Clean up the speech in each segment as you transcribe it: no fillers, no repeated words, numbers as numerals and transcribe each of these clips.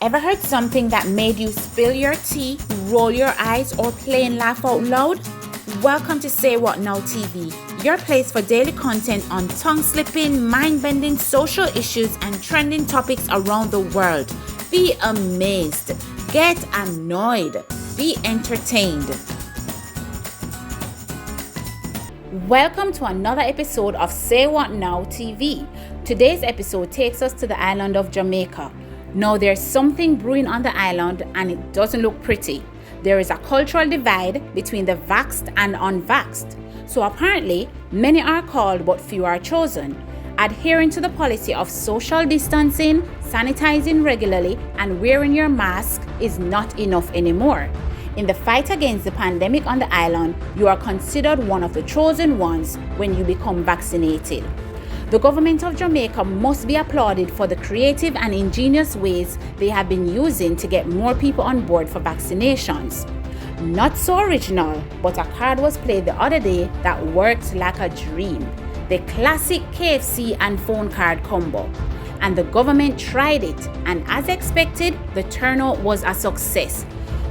Ever heard something that made you spill your tea, roll your eyes, or plain laugh out loud? Welcome to Say What Now TV, your place for daily content on tongue-slipping, mind-bending social issues and trending topics around the world. Be amazed, get annoyed, be entertained. Welcome to another episode of Say What Now TV. Today's episode takes us to the island of Jamaica. Now there's something brewing on the island and it doesn't look pretty. There is a cultural divide between the vaxxed and unvaxxed. So apparently, many are called but few are chosen. Adhering to the policy of social distancing, sanitizing regularly, and wearing your mask is not enough anymore. In the fight against the pandemic on the island, you are considered one of the chosen ones when you become vaccinated. The government of Jamaica must be applauded for the creative and ingenious ways they have been using to get more people on board for vaccinations. Not so original, but a card was played the other day that worked like a dream. The classic KFC and phone card combo. And the government tried it, and as expected, the turnout was a success.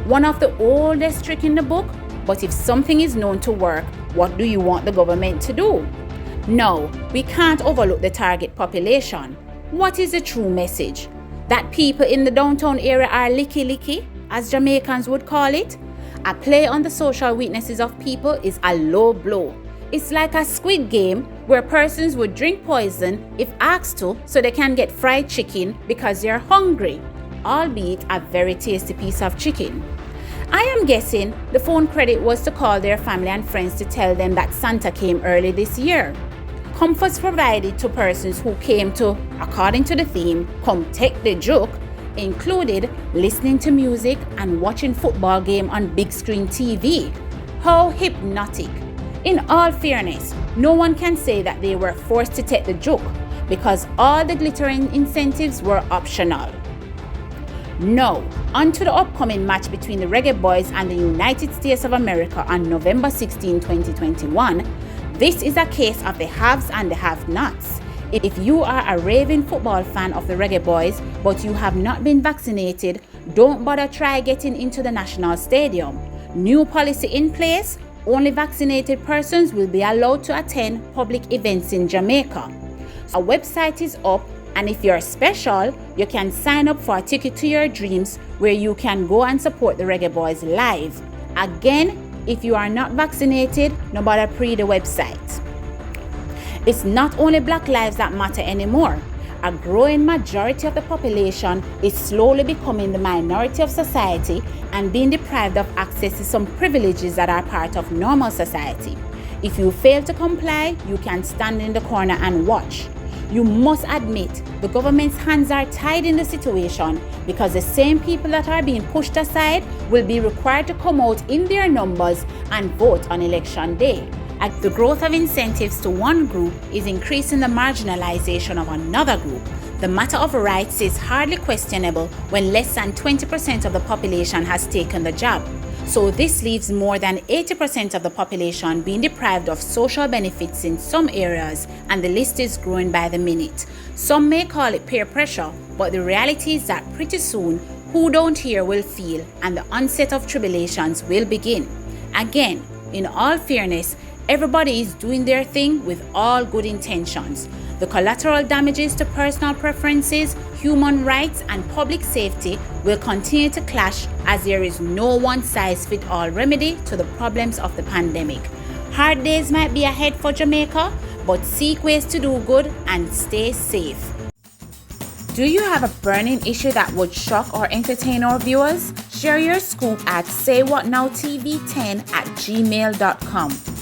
One of the oldest tricks in the book, but if something is known to work, what do you want the government to do? No, we can't overlook the target population. What is the true message? That people in the downtown area are licky, as Jamaicans would call it? A play on the social weaknesses of people is a low blow. It's like a Squid Game where persons would drink poison if asked to so they can get fried chicken because they're hungry, albeit a very tasty piece of chicken. I am guessing the phone credit was to call their family and friends to tell them that Santa came early this year. Comforts provided to persons who came to, according to the theme, come take the joke, included listening to music and watching football game on big screen TV. How hypnotic. In all fairness, no one can say that they were forced to take the joke because all the glittering incentives were optional. Now, on to the upcoming match between the Reggae Boys and the United States of America on November 16, 2021. This is a case of the haves and the have-nots. If you are a raving football fan of the Reggae Boys, but you have not been vaccinated, don't bother try getting into the national stadium. New policy in place, only vaccinated persons will be allowed to attend public events in Jamaica. A website is up, and if you're special, you can sign up for a ticket to your dreams where you can go and support the Reggae Boys live. Again, if you are not vaccinated, no bother pre the website. It's not only Black lives that matter anymore. A growing majority of the population is slowly becoming the minority of society and being deprived of access to some privileges that are part of normal society. If you fail to comply, you can stand in the corner and watch. You must admit the government's hands are tied in the situation because the same people that are being pushed aside will be required to come out in their numbers and vote on election day. As the growth of incentives to one group is increasing the marginalization of another group, the matter of rights is hardly questionable when less than 20% of the population has taken the jab. So this leaves more than 80% of the population being deprived of social benefits in some areas, and the list is growing by the minute. Some may call it peer pressure, but the reality is that pretty soon, who don't hear will feel, and the onset of tribulations will begin. Again, in all fairness, everybody is doing their thing with all good intentions. The collateral damages to personal preferences, human rights, and public safety will continue to clash as there is no one-size-fits-all remedy to the problems of the pandemic. Hard days might be ahead for Jamaica, but seek ways to do good and stay safe. Do you have a burning issue that would shock or entertain our viewers? Share your scoop at saywhatnowtv10@gmail.com.